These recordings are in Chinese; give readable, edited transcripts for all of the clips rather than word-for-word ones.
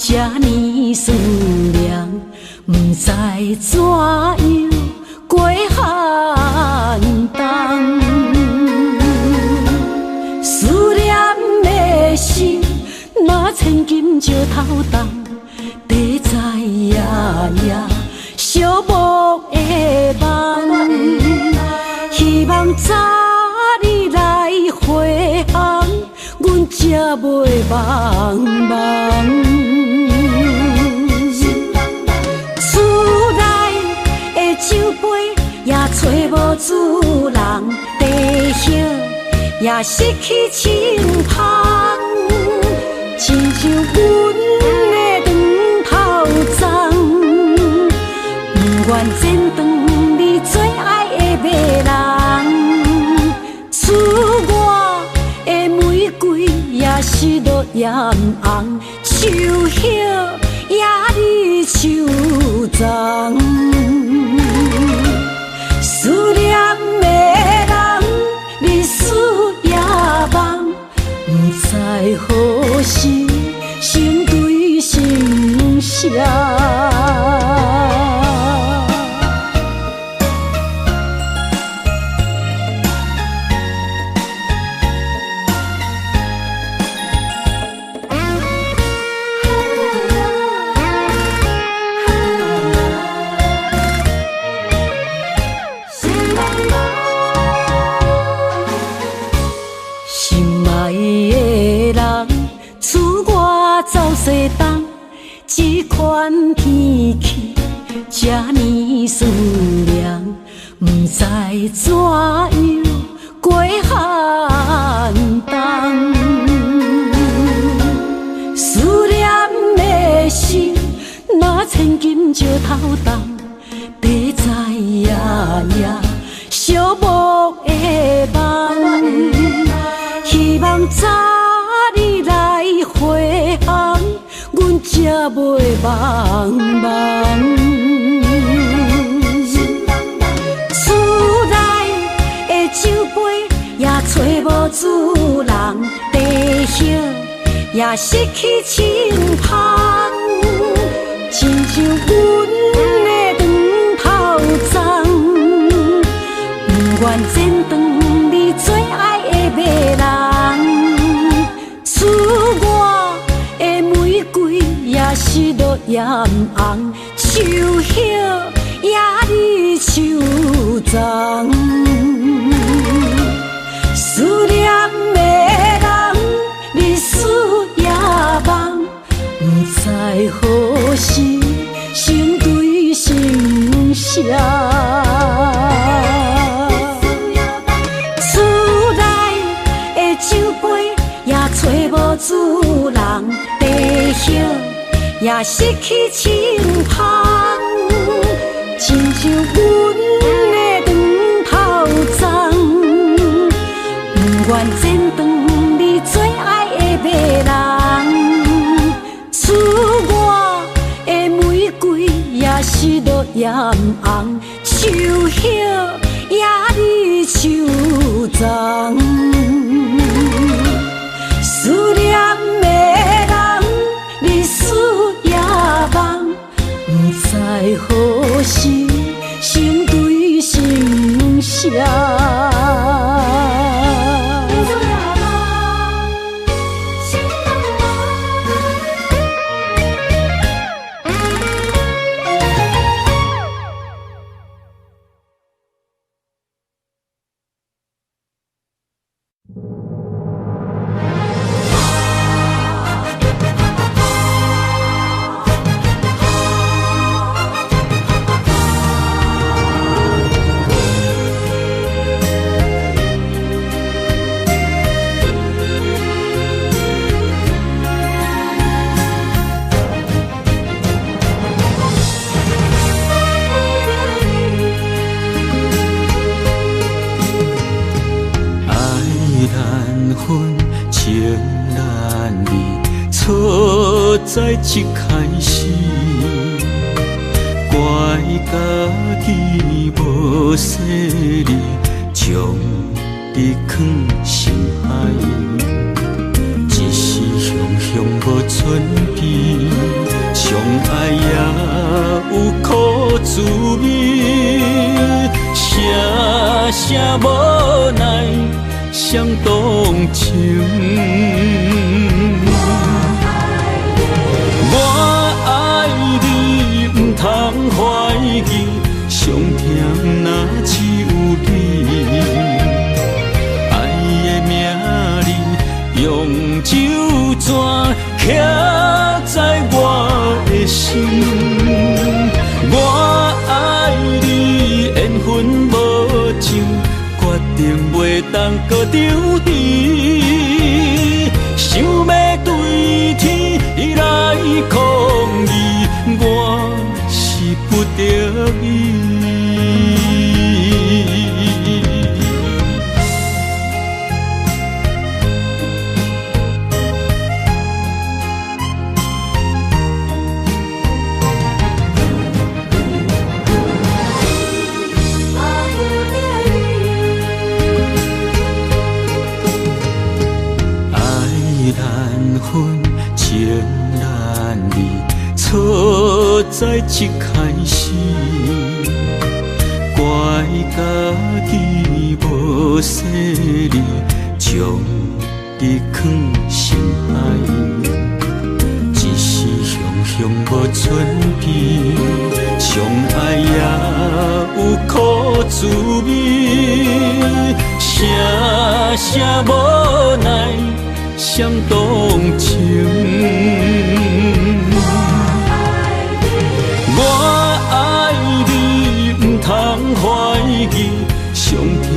这呢思念，不知怎样过寒冬。思念的心，若千金石头重，地在夜夜寂寞的梦。希望早日来回航，阮才袂茫茫。厝内的酒杯也找无主人，地叶也失去清芳，亲像阮的长头鬃，不愿剪断你最爱的马人。厝外的玫瑰也是落艳红，树叶也离树丛。思念的人，日思夜梦，不知何时成对心声。走西东，这款天气，这呢思念，不知怎样过寒冬。思念的心，若千金石头重，地在夜夜寂寞的梦。希望早日来回航，阮才袂茫茫。厝内的酒杯也找无主人，地叶也失去清芳，亲像阮的长头鬃，不愿剪断你最爱的马人。厝外的玫瑰也是落艳红，树叶也离树丛。思念的人，日思夜梦，不知何时成对心声。厝内的酒杯也找无主人，地叶也失去清芳，亲像阮的长头鬃，不愿剪断你最爱的马人。厝外的玫瑰也是落艳红，树叶也离树丛。思念的人，日思夜梦，不知何时成对心声。在一开始，怪家己无细腻，将你藏心海。一时向无准备，相爱也有苦滋味，声声无奈伤动情。我爱你，不通怀疑，上疼若只有你。爱的名字用酒泉刻在我的心。我爱你，缘分无尽，决定袂当搁丢弃。想要对天来抗议，我是不得已。情难离，错在一开始，怪家己无细腻，将你放心海。一时雄无准备，相爱也有苦滋味，声声无奈伤动情。我爱你，不通怀疑，上疼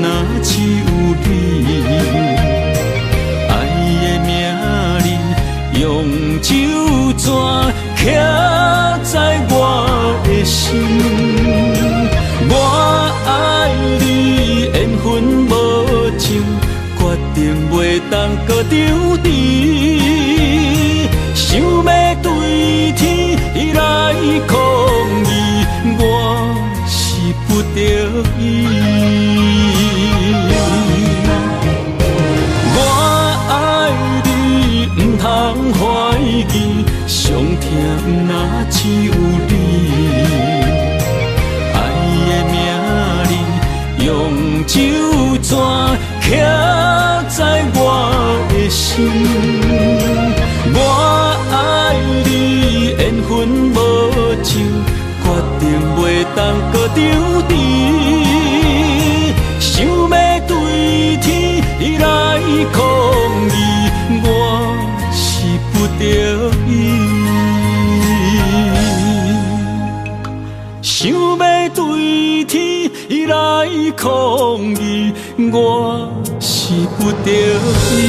若只有你。爱的名字用酒泉刻在我的心。我爱你，缘分无尽，决定袂当搁丢弃。想要对天来抗议，我是不得已。我爱你，不通怀疑，上疼若只有你。爱的名字用酒泉刻在我的心。我爱你，缘分无尽，决定袂当搁丢弃。想要对天来抗议，我是不得已。想要对天来抗议，我是不得已。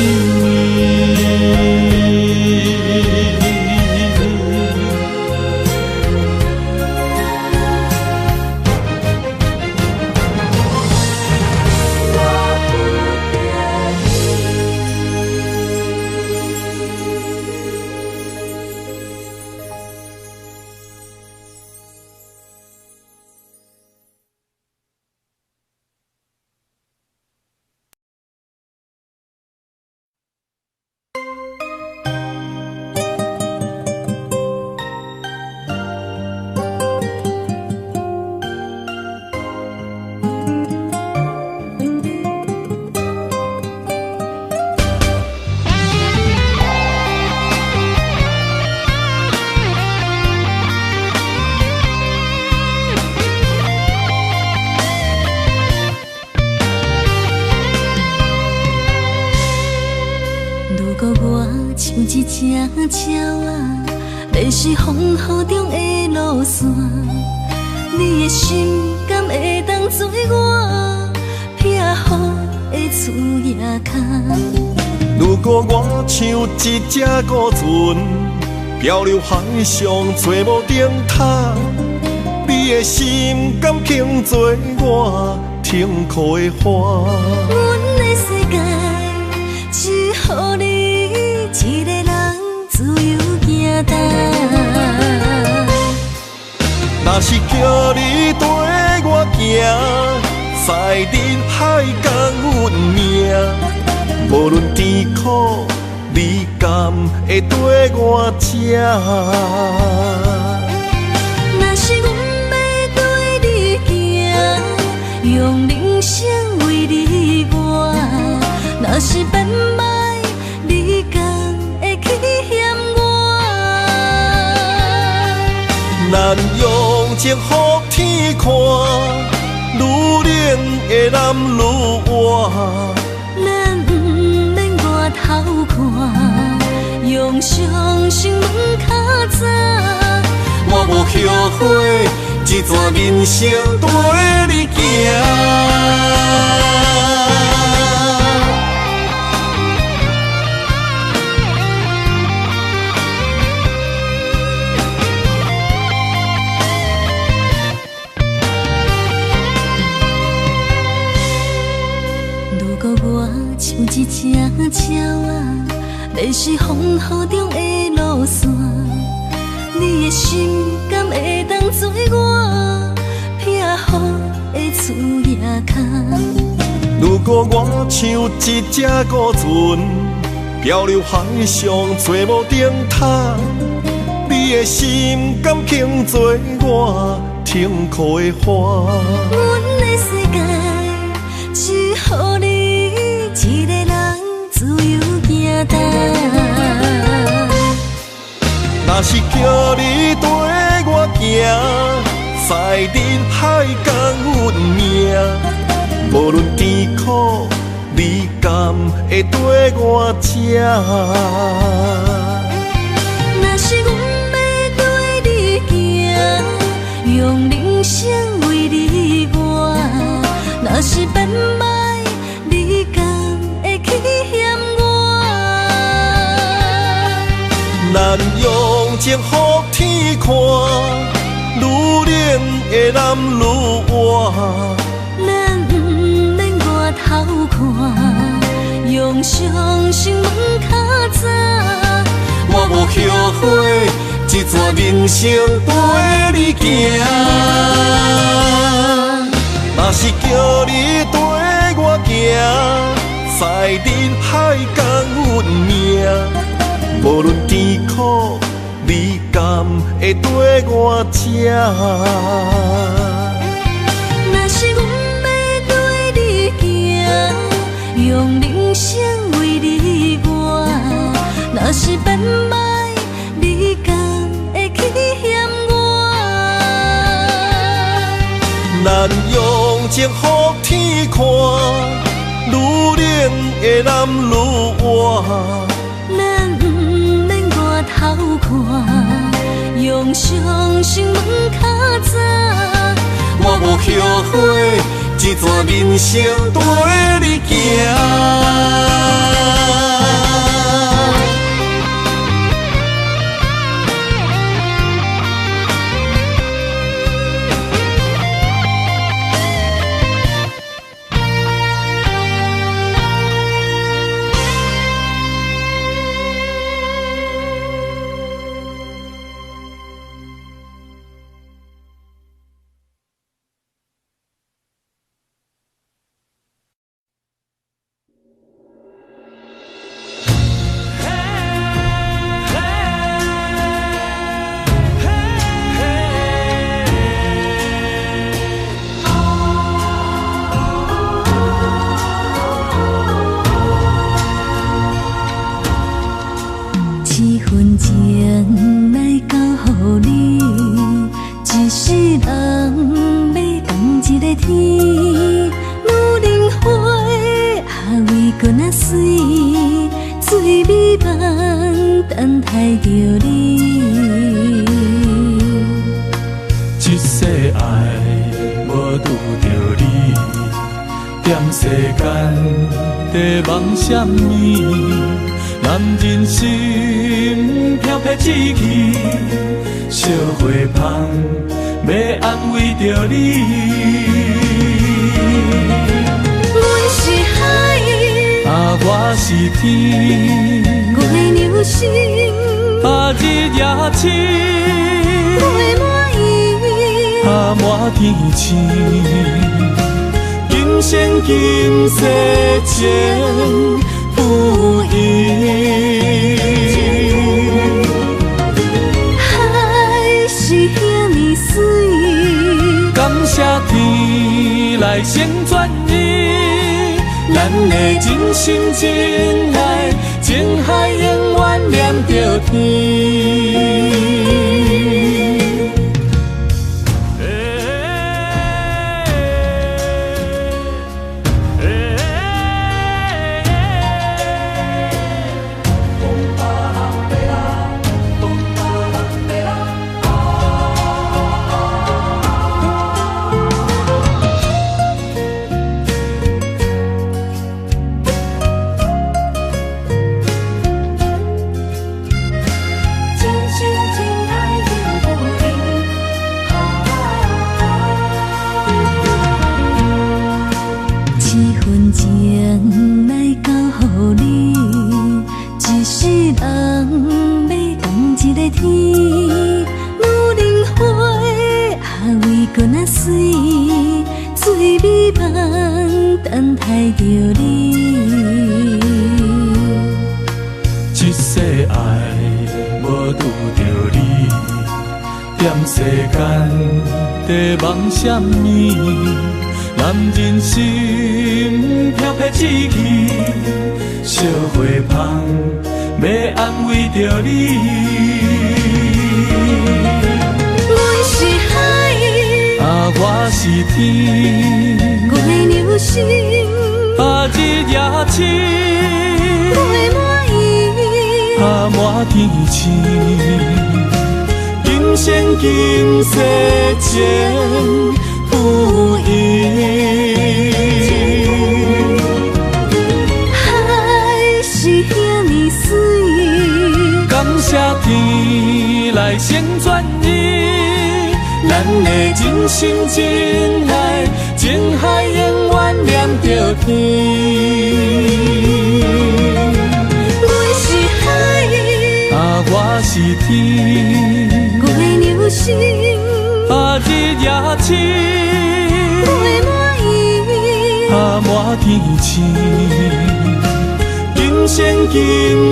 只鸟仔，迷失风雨中的路线，你的心敢会当做我撇予的厝野空？如果我像一只孤船，漂流海上找无顶塔，你的心敢肯做我停靠的花？阮的世界只予你一个人自由行踏。若是叫你跟我行，在人海共阮命，无论甜苦你敢会跟我吃？若是阮要对你行，用人生为你活。若是变歹，你敢会去嫌我？咱用情予天看，愈恋的男愈活。咱不免外头看，用双生问较早。我无后悔，一段人生跟你行。如果我像一只鸟仔，迷失风雨中的路线，你的心敢会当做我撇予的厝野脚？如果我像一只孤船，漂流海上找无顶塔，你的心敢肯做我停靠的花？阮的世界只予你一个人自由行动。若是叫你跟我行，在人海共运命，无论甜苦，你敢会跟我吃？若是阮要对你行，用人生为你活。若是变歹，你敢会去嫌我？咱用情予天看，愈恋的男愈活。咱不免外头看，用双生问较早。我无后悔，一段人生陪你行。若是叫你跟我行，在人海共运命，无论甜苦，你敢会跟我吃？若是阮要对你行，用人生为你活。若是变歹，你敢会去嫌我？咱用情予天看，愈恋的男愈活。咱不免外头看，用双生问较早。我无后悔，一段人生陪你行。什么？男人心飘撇志气，烧花香要安慰着你。阮是海，我是天，月流星，日夜深，月满意，满天星。今生今世情，不应。海是遐尼水，感谢天来成全伊，咱的真心真爱，情海永远念着天。情来交予你，一世人要共一个天。女人花为搁那水，水美梦等待着你。一世爱无拄着你，踮世间在梦什么？男人心飘撇志气，小花香要安慰着你。阮是海，我是天，月流星，日夜星，月满意，满天星。今生今世情不移。海是遐尼水，感谢天来成全伊，咱的真心真爱，情海永远念着天。阮是海，我是天，月流星，日夜星，月满意，满天星。今生今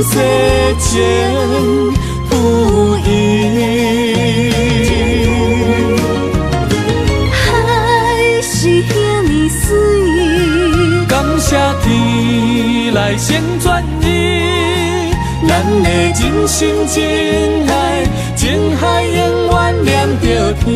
世情不移。海是遐尼水，感谢天来成全伊，咱的真心真爱，情海永远念着天。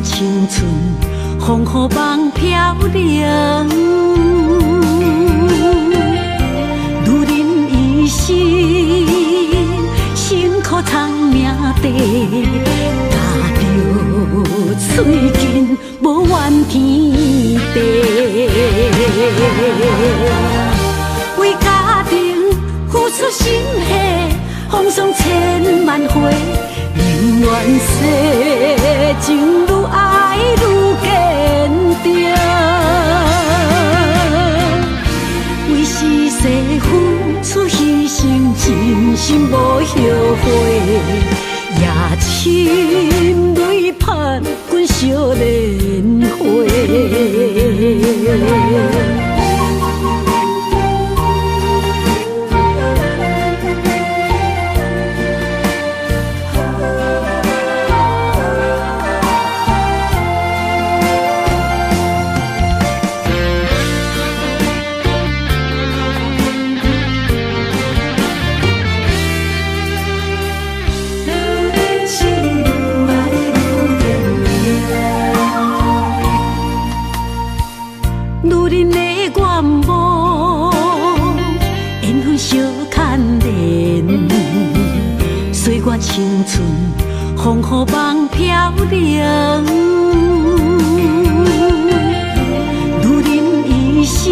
青春风雨梦飘零，女人一生辛苦藏命地，踏着嘴筋无怨天地，为家庭付出心血，风霜千万回。宁愿世情愈爱愈坚定，为是世付出牺牲，真心无后悔。夜深泪盼阮少年花。相牵连，岁月青春风雨梦飘零，如人一生，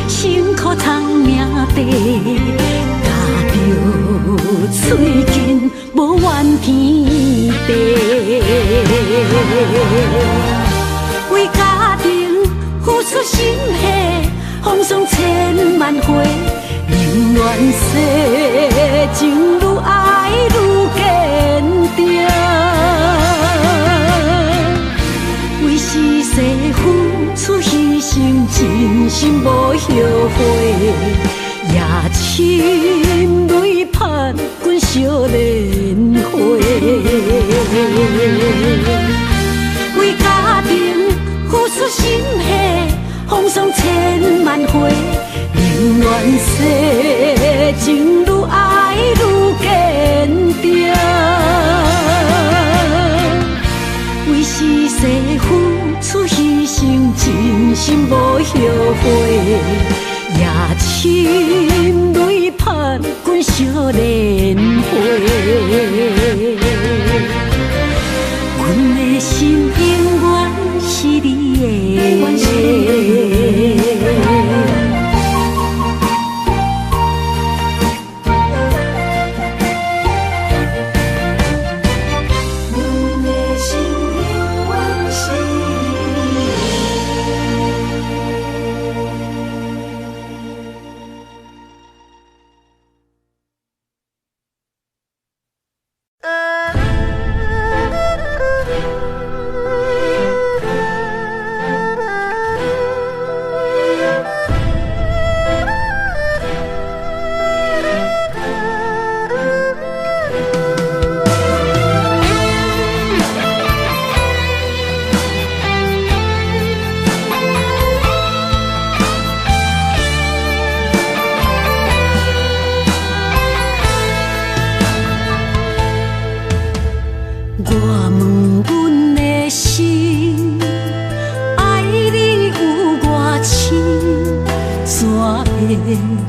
辛苦苍命地，踏着嘴筋无怨天地，为家庭付出心血，风霜千万回，宁愿世情愈爱愈坚定，为是世付出牺牲，真心无后悔，夜深泪盼阮惜莲花，为家庭付出心血，风霜千万回，宁愿世情愈爱愈坚定，为是世付出牺牲，真心无后悔，夜深泪盼阮惜莲花，阮的心永远是你的。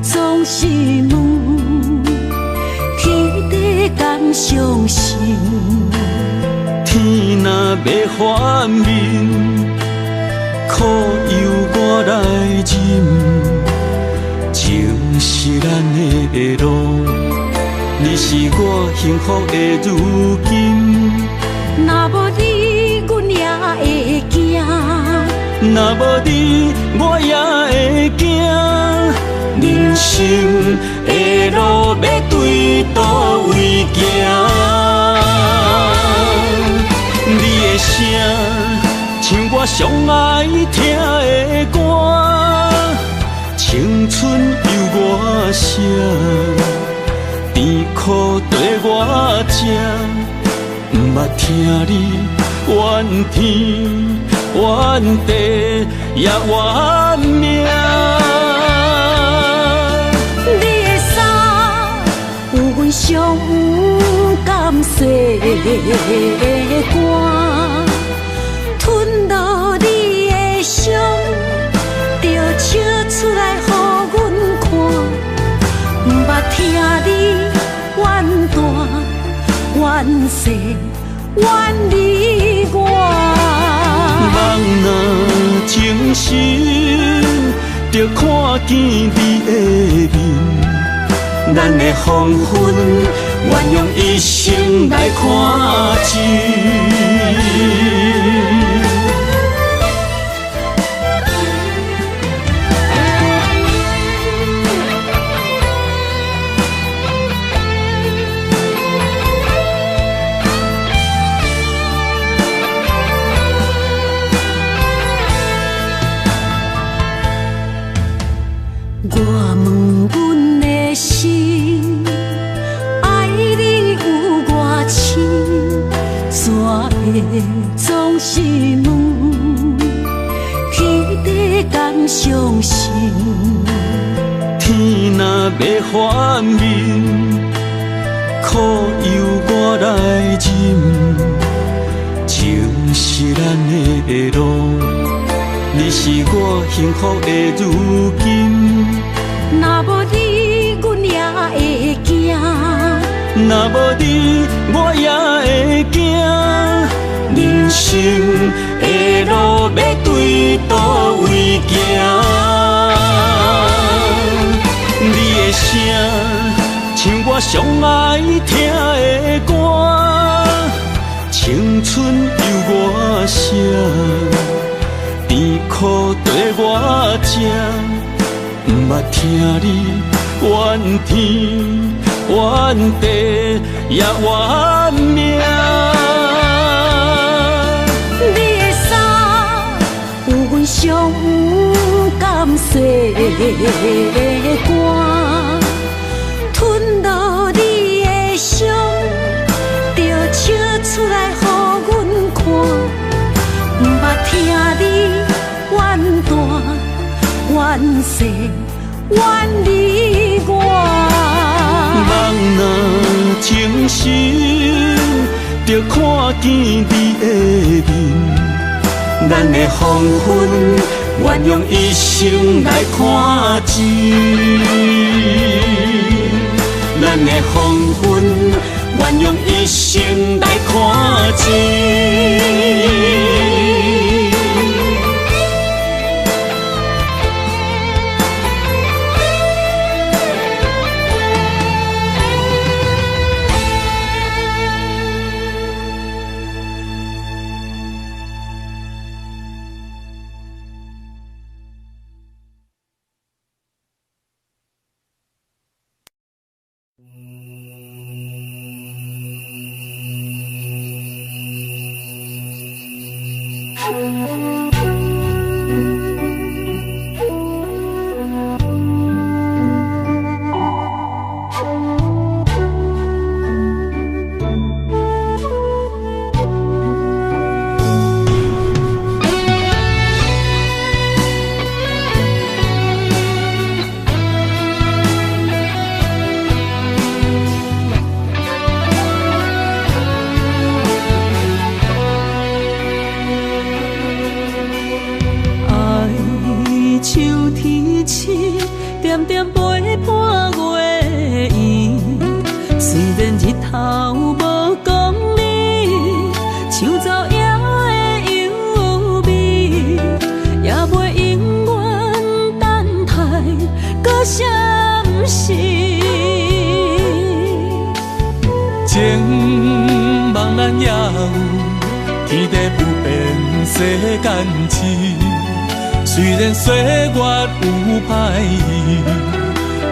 总是问，天地敢相信？天若要反面，苦由我来忍，情是咱的路，你是我幸福的如今。若无你，阮也会惊；若无你，我也会惊。人生的路要对倒位行？你的声像我上爱听的歌，青春由我写，甜苦对我吃，不捌听你怨天怨地也怨命。上不甘细的肝，吞落你的伤，就笑出来予阮看。不捌听你怨大怨小怨你我，梦若清醒，就看见你的面。咱的黄昏，愿用一生来看尽。我问阮的心，爱你有偌深，怎会总是问，天地敢相信？天若要反面，苦由我来忍，情是咱的路，你是我幸福的如今。若无若无你，我也会惊。人生的路要对倒位行？你的声，像我上爱听的歌，青春由我写，甜苦对我吃，不捌听你怨天怨地也怨命。你的衫有阮上有感细的汗，吞落你的伤，就笑出来予阮看。不捌听你怨大怨细怨你我。人若情深，就看见你的面，咱的黄昏，愿用一生来看尽。咱的黄昏，愿用一生来看尽。虽然岁月有歹意，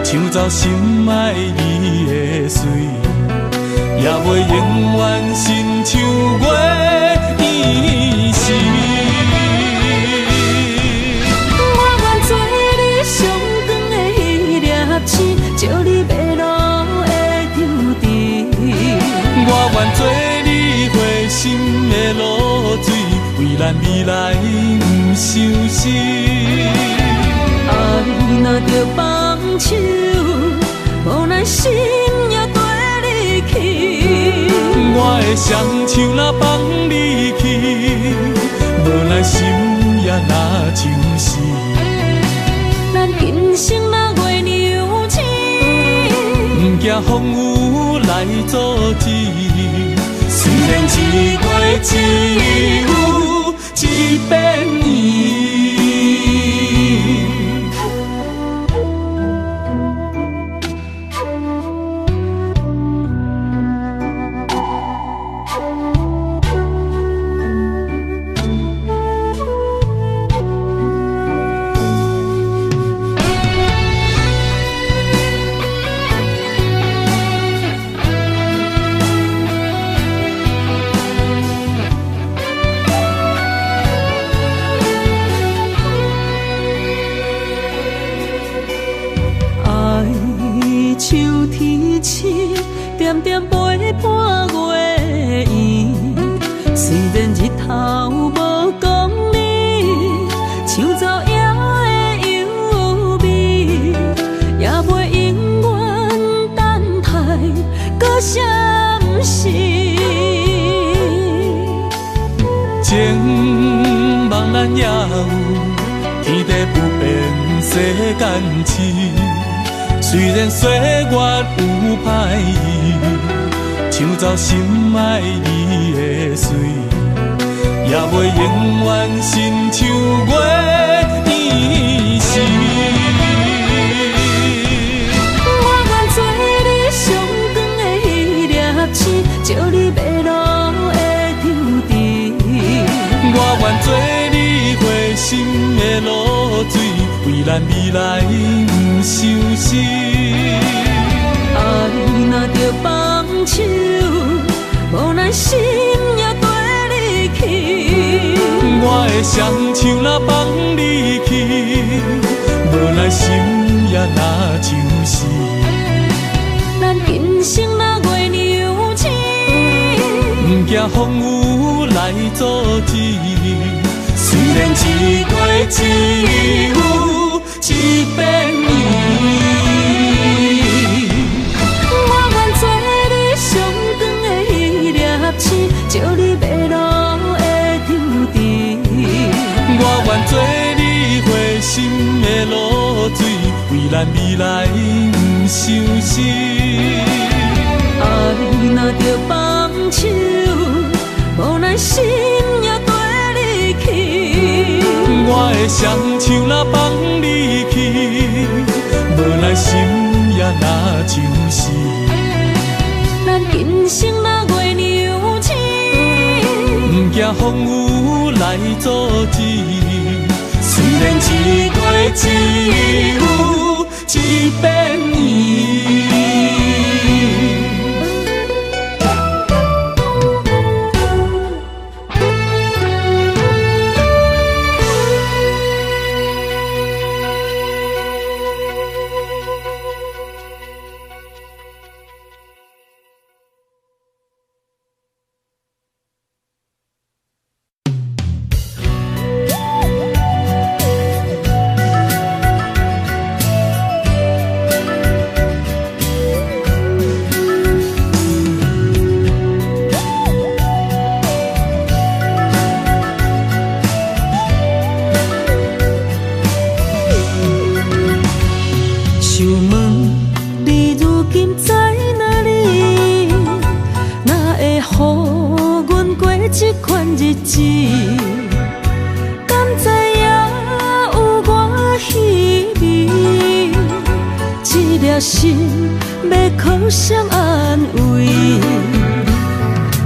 抢走心爱伊的水，也袂永远亲像月伊时。我愿做你上长的迄粒星，照你迷路的丢滴。我愿做你回心的露水，为咱未来不伤心。爱若着放手，无咱心也跟你去。我的双手若放你去，无咱心也若像死。咱今生若月娘星，不惊风雨来阻止。虽然一月只有一遍圆。点点陪伴月圆，虽然日头无讲理，抢走夜的幽味，也袂永远等待，搁闪逝。情望咱也有，天地不变世间事。虽然岁月有歹意，抢走心爱你的水，也袂永远亲像月依时。我愿做你上光的迄粒星，照你迷路的抽屉。我愿做你回心的露水，为咱未来不伤心。爱若着放手，无奈心也跟你去。我的双手若放你去，无奈心也若像是。咱今生若月娘星，不惊风雨来阻止。虽然一月只有一遍伊。我愿做你上光的迄粒星，照你迷路的抽屉。我愿做你回心的露水，为咱未来不伤心。爱若着放手，无奈心也跟你去。我的双手若放你去，无奈心也若像是。咱今生若月娘星，不惊风雨来阻止。虽然一月只有一遍伊。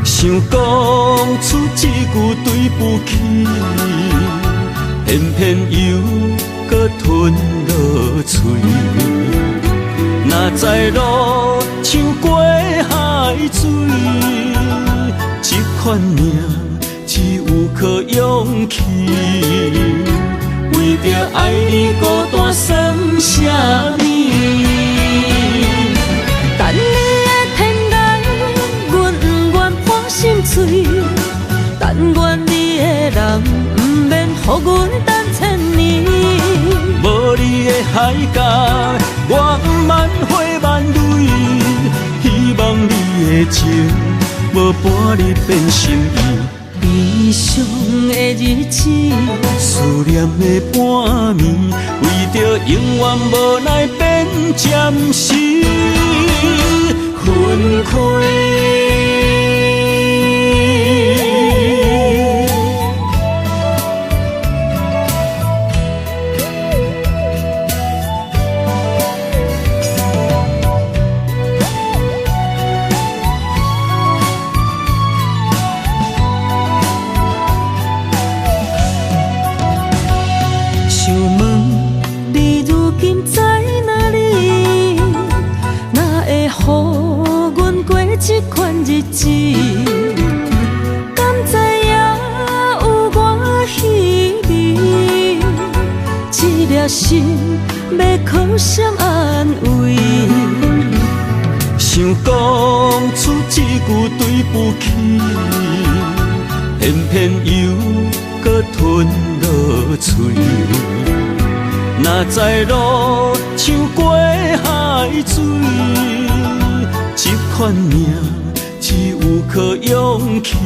想讲出一句对不起，偏偏又搁吞落嘴。若知路像过海水，这款命只有靠勇气。为着爱你孤单算啥物？等你的天涯，阮不愿破心碎。但愿你的人，不免予阮等千年。无你的海角，我万花万蕊。希望你的情，无半日变心意。悲伤的日子，思念的半暝，为着永远无奈变暂时分开。这款日子，敢知影有我稀微？一粒心要靠谁安慰？想讲出一句对不起，偏偏又搁吞落嘴。若知路像过海水。这款命只有靠勇气，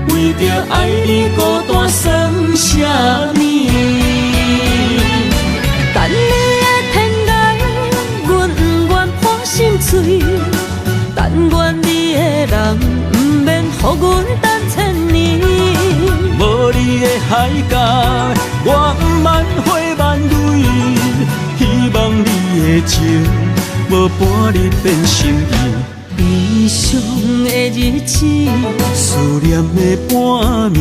为着爱你孤单算啥物？等你的天涯，予阮等千年。无你的海角，我不万花万蕊。希望你的情，无半日变心意。悲伤的日子，思念的半暝，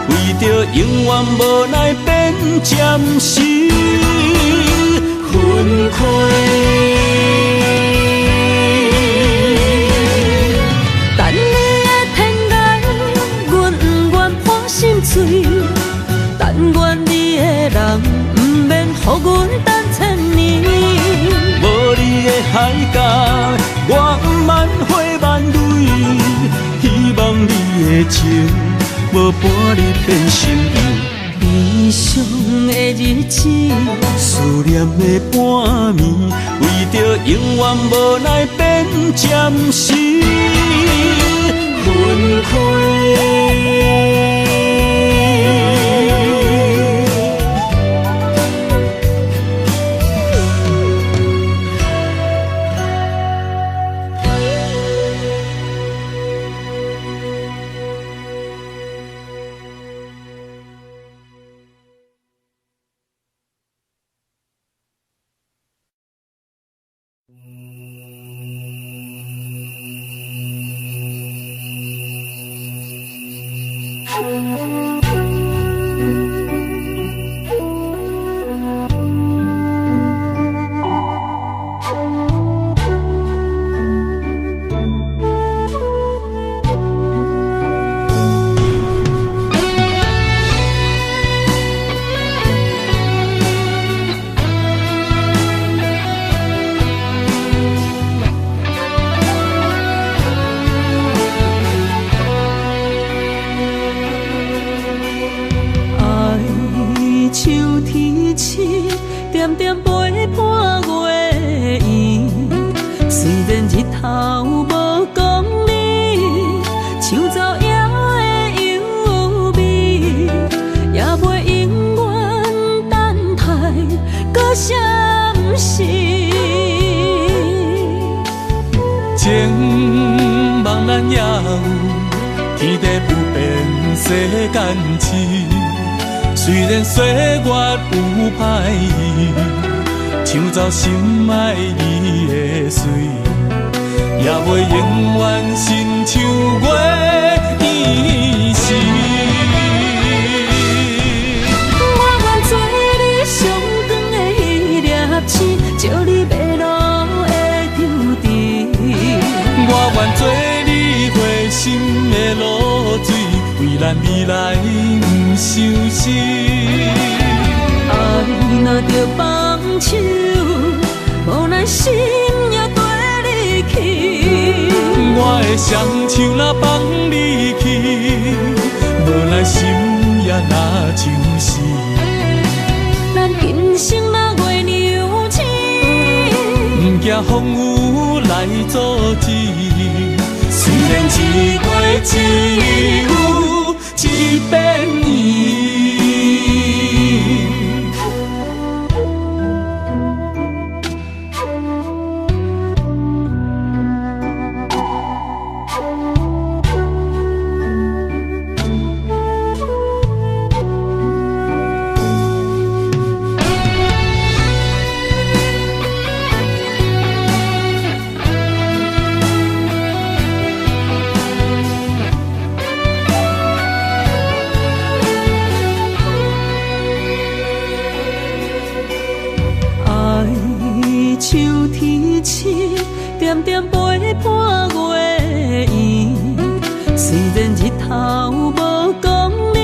为着永远无奈变暂时分开。等你的天涯，阮不愿破心碎。但愿你的人，不免予阮等千年。无你的海角，我不万花万蕊。希望你的情，无半日变心意。悲伤的日子，思念的半暝，为着永远无奈变暂时分开。情茫然也有，天地不变，世间痴。虽然岁月有歹意，抢走心爱伊的水，也袂永远亲像月伊时。我愿做你上长的迄粒星，照你迷路的丢滴。我愿做你回心的露水，为咱未来不伤心。爱若着放手，无奈心也跟你去。我的双手若放你去，无奈心也若像死。咱今生若月娘星，不惊风雨来阻止。虽然一月一有一变伊。秋天星，点点陪伴月圆。虽然日头无讲你，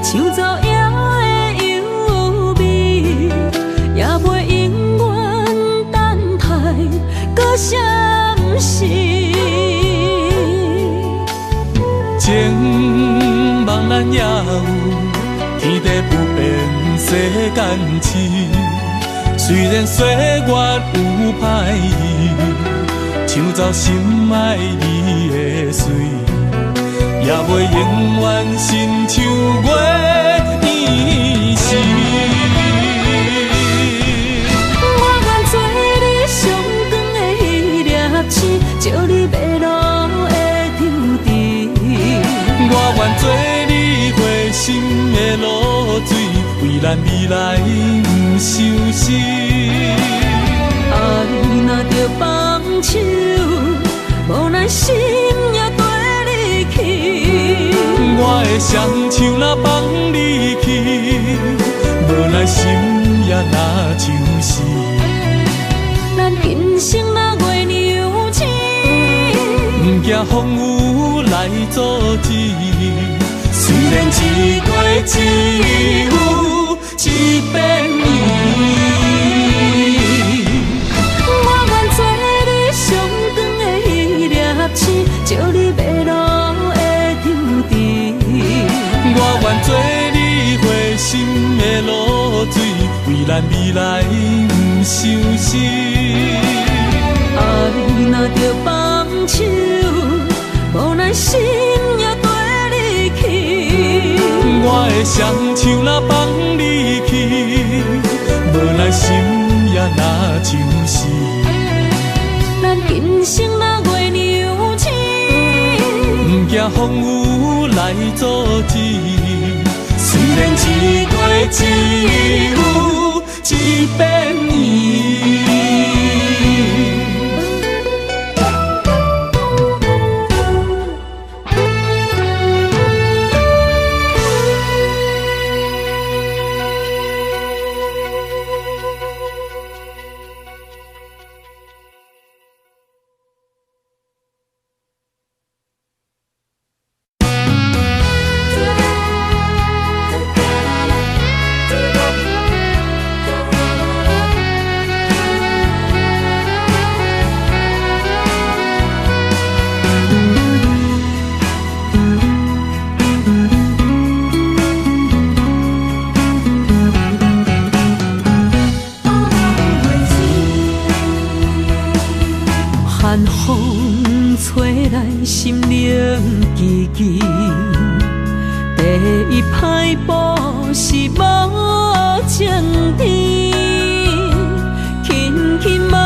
抢走夜的幽味，也袂永远等待搁闪逝。情茫然也有，天地不变，世间痴。虽然岁月有歹意，抢走心爱伊的水，也袂永远亲像月伊时。我愿做你上长的迄粒星，照你迷路的丢滴。心的露水，为咱未来不相思。爱若着放手，无咱心也跟你去。我的双手若放你去，无咱心也若像是。咱今生若月娘星，不惊风雨来阻止。虽然一月一有一变伊。我愿做你上长的迄粒星，照你迷路的张持。我愿做你花心的露水，为咱未来不相思。爱若着放手，无咱心也跟你去。我的双手若放你去，无咱心也若像是。咱今生若月娘星，不惊风雨来阻止。虽然一月一有一变伊。寒风吹来，心灵吱吱。第一摆步是无情甜，轻轻问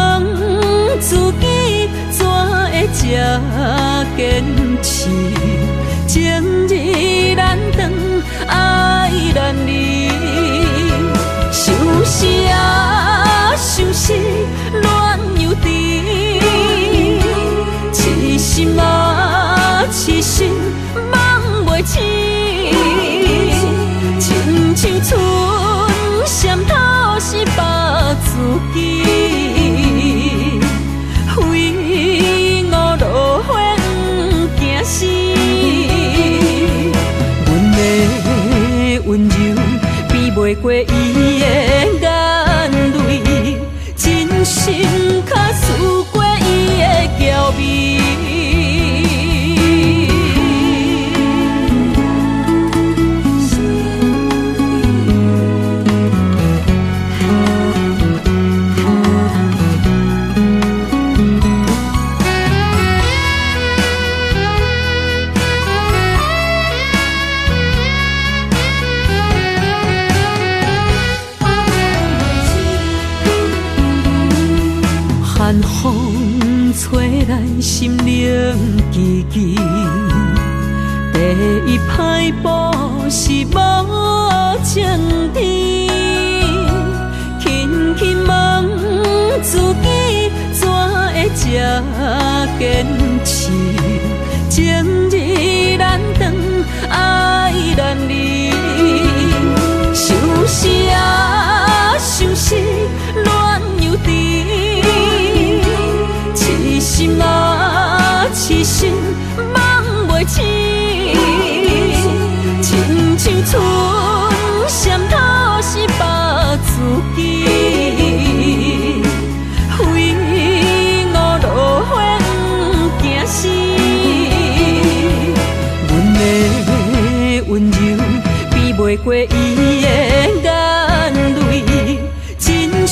自己，怎会这坚持？情义难断，爱难离，相思啊，相思，恋又甜。痴心啊，痴心望袂清，亲像春闪透是白自己，非我落花不惊死。阮的温柔比袂过伊的眼泪，真心较输过伊的娇媚。寒风吹来，心灵吱吱。第一摆步是无情甜，轻轻问自己，怎会这坚持？情义难断，爱难离，相思啊，相思，恋又甜。痴心啊，痴心望袂清，亲像春闪透是白自己，非我落花不惊死。阮的温柔比袂过伊的眼泪，真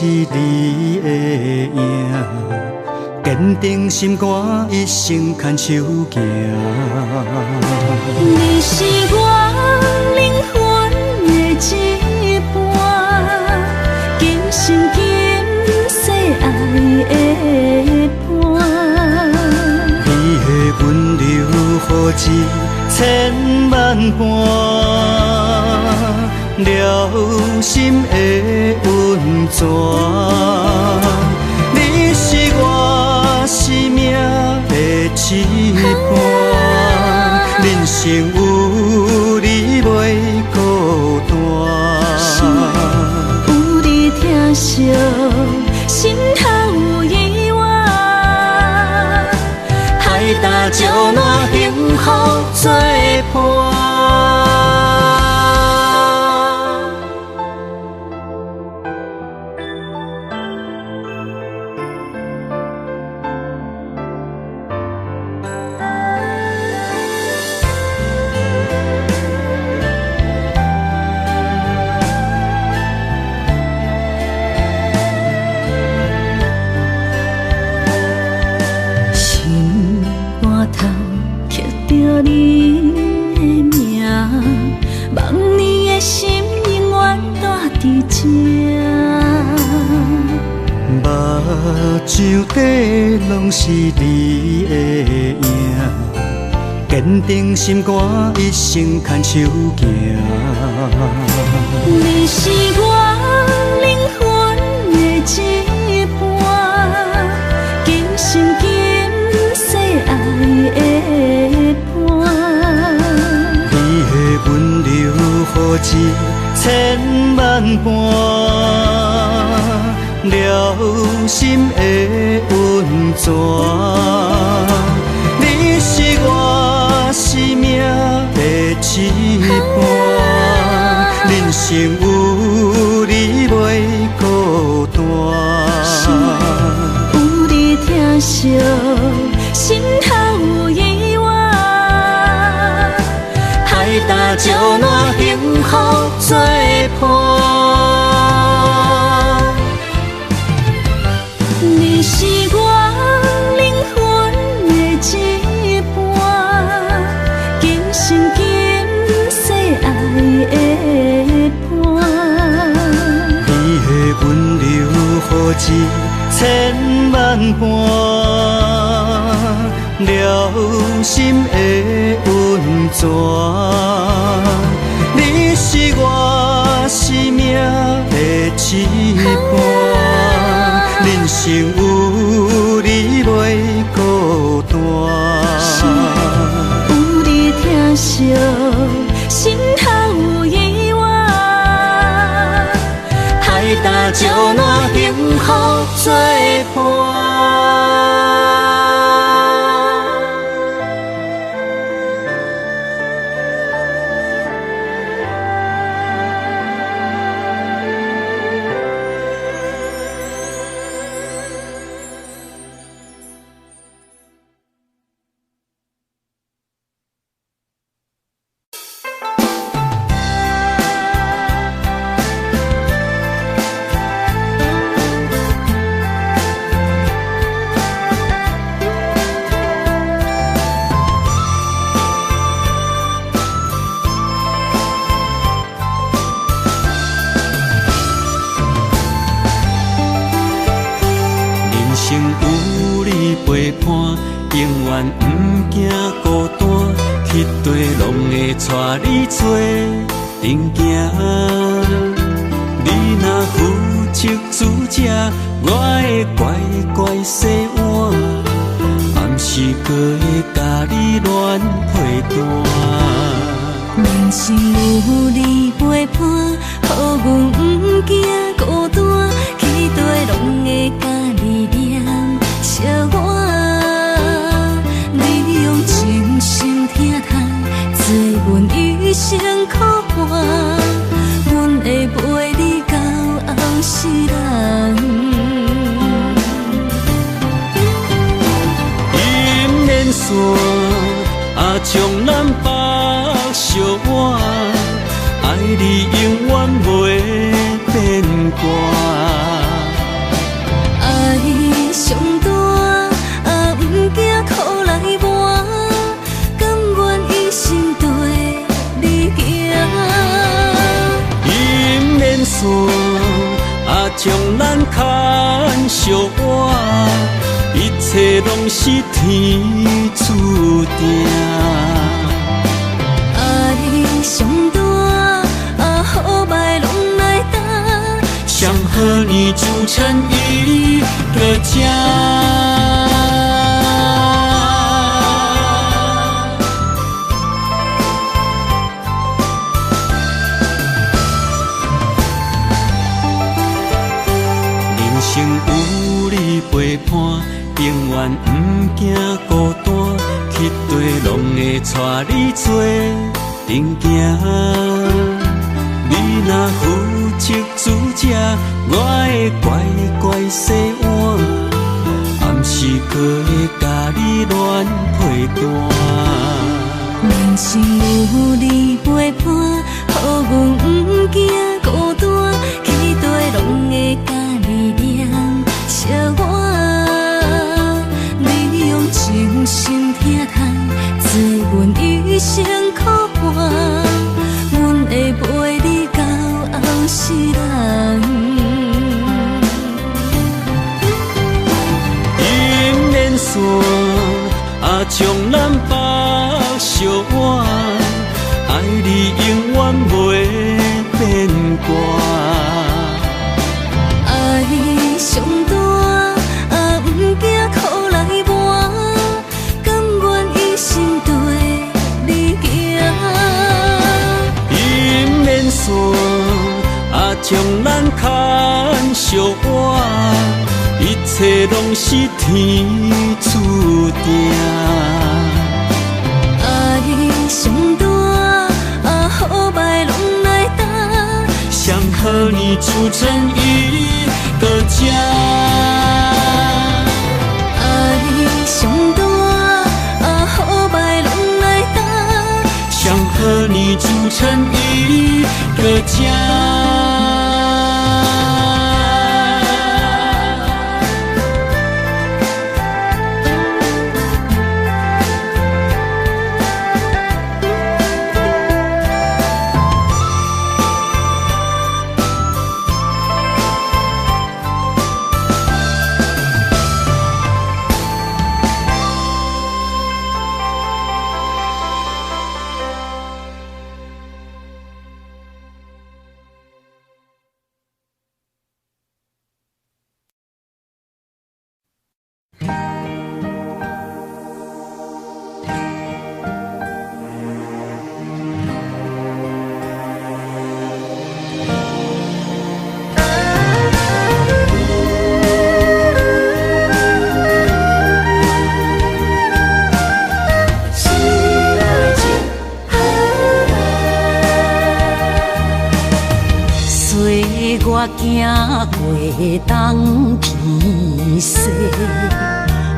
是你的影，坚定心肝，一生牵手行。你是我灵魂的一半，今生今世爱的伴。你的温柔好似千万般，了心的温泉。你是我生命的一半，人生有你袂孤单。有你疼惜，心头有意外，海大石烂，幸福作伴。像底拢是你的影，坚定心肝，一生牵手行。你是我灵魂的一半，今生今世爱的伴。你的温柔好似千万般。了心的温泉，你是我生命的一半，人生有你袂孤单。有你疼惜，心头有意外，海大石烂，幸福作伴。你是我灵魂的一半，今生今世爱的伴。你的温柔好似千万般，了心的温泉。你是我生命的一半，人生有你袂孤单。有你疼惜，心头有意外，海大石烂，幸福作伴。永远不惊孤单，去地拢会带你做阵行。你若负责主者，我会乖乖洗碗，暗时搁会甲你乱配单。人生有你陪伴，予阮不惊孤单，去地拢会甲你念相伴。真心疼痛，做阮一生苦伴，阮会陪你到后世人。银莲线将咱绑相偎，爱你永远袂变卦。将咱牵相偎，一切拢是天注定。爱上大，好歹拢来担。上好年就趁伊搁正。生有你陪伴，永远不惊孤单，去地拢会带你做阵行。你若负责主者，我会乖乖洗碗，暗时搁会甲你暖被单。人生有你陪伴，好阮不惊孤单，去地拢会甲你念笑我，你用真心疼痛，做阮一生苦伴，阮会陪你到后世人。姻缘线将咱绑相偎，爱你永远袂变卦。上大，不惊苦来磨，甘愿一生对你行。姻缘线将咱牵相偎，一切拢是天注定。爱上大，好歹拢来担。上好年就趁伊搁正。爱上大，好歹拢来担。上好年就趁伊搁正。我行过东偏西，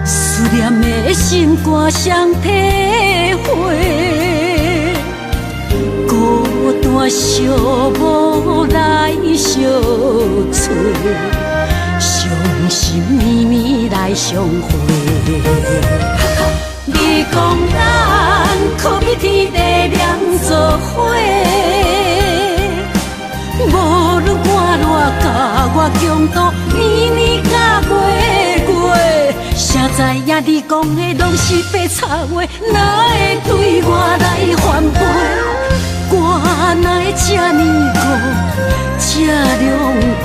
思念的心肝双体会，孤单寂寞来相找，伤心绵绵来相会。你讲咱可比天地两作伙。无论我偌甲我强度，年年甲月月，谁知影你讲的拢是白插话，哪会对我来反背？我哪会这呢孤，这狼狽？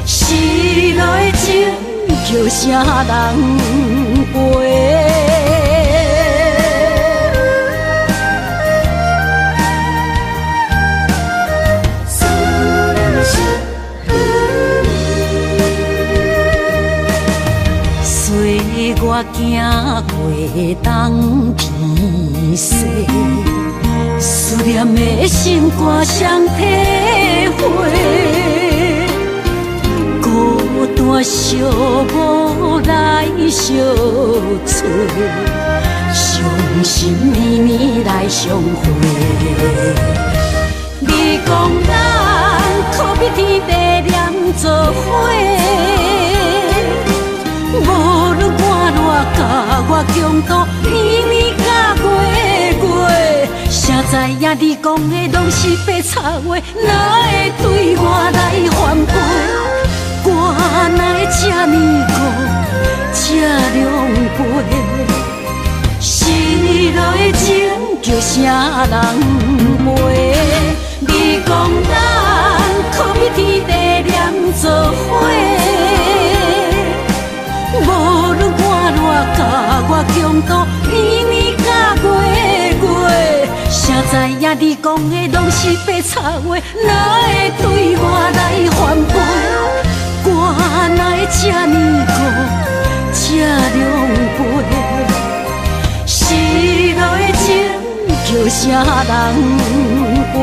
失落的情叫啥人陪？我行过东偏西，思念的心肝双体会，孤单寂寞来相找，伤心绵绵来相会。你讲咱可比天地两作伙。无论我偌甲我强度，年年甲月月，谁知影你讲的拢是白插话，哪会对我来反背？我哪会这呢孤，这狼狽？失落的情叫啥人陪？你讲咱可比天地念做伙，无论我偌甲我强度，年年甲月月，谁知影你讲的拢是白插话，哪会对我来反背？我哪会这呢孤，这狼狽？失落的情叫啥人陪？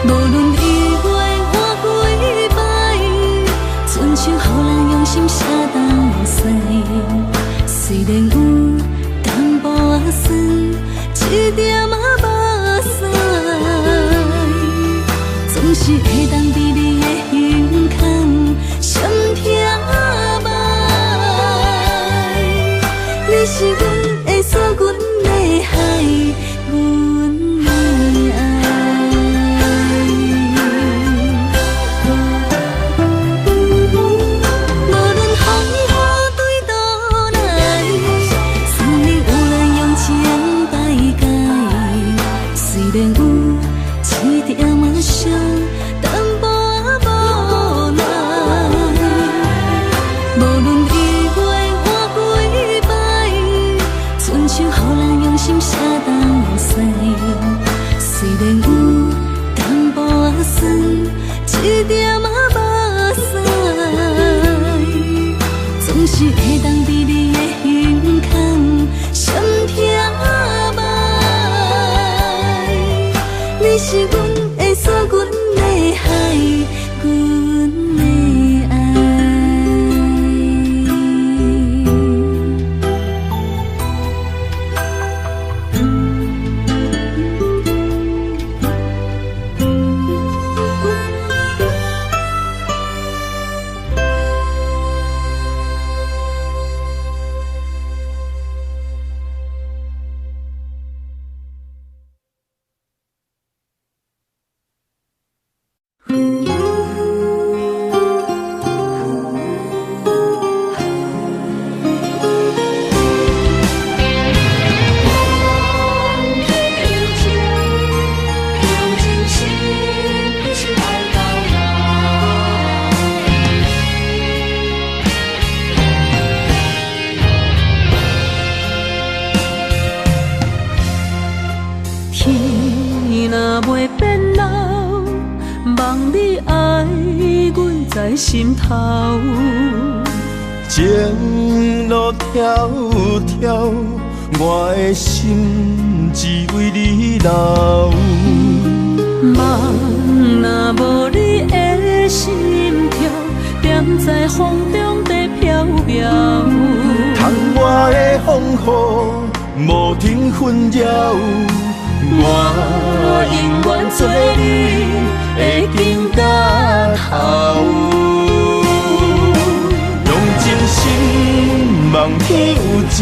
无你是阮的锁，阮的海，阮的爱。天若袂变老，望你爱阮在心头。情路迢迢，我的心只为你留。梦若无你的心跳，踮在风中在飘飘。窗外的风雨无停纷扰，我永远做你的根甲头。用真心望天有情，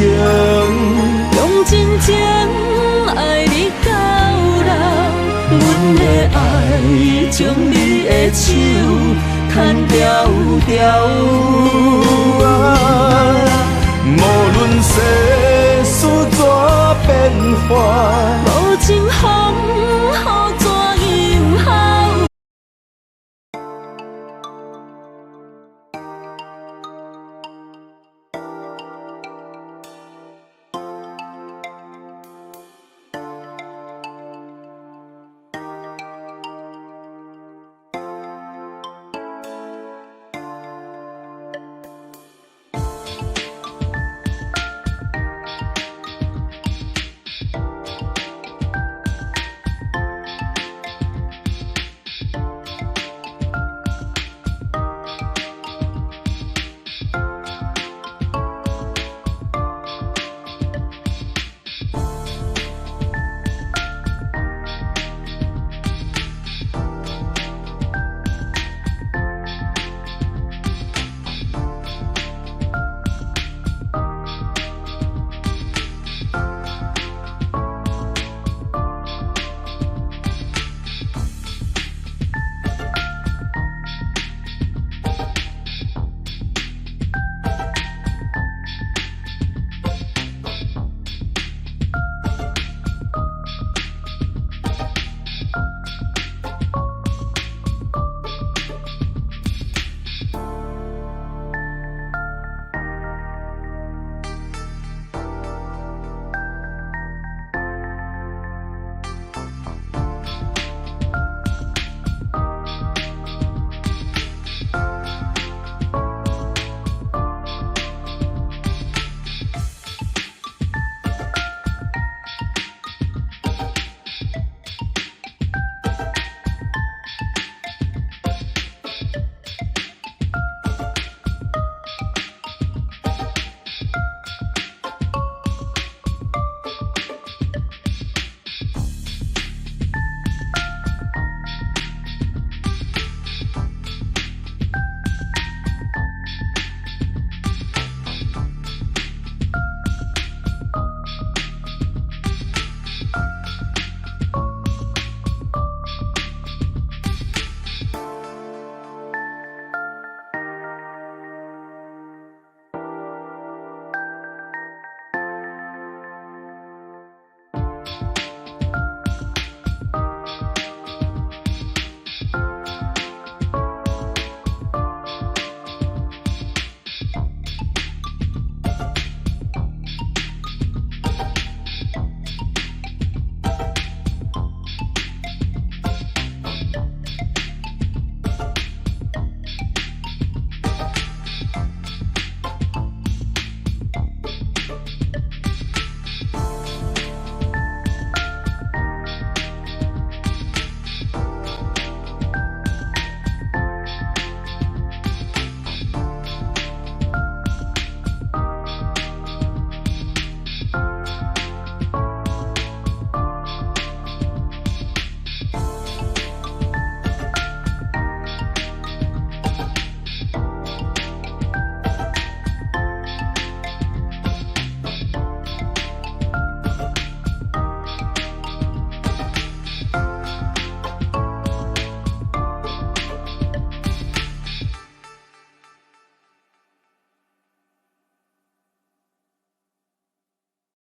用真情爱你到老。阮的爱将你的手牵条条。无论世事怎变化，无情风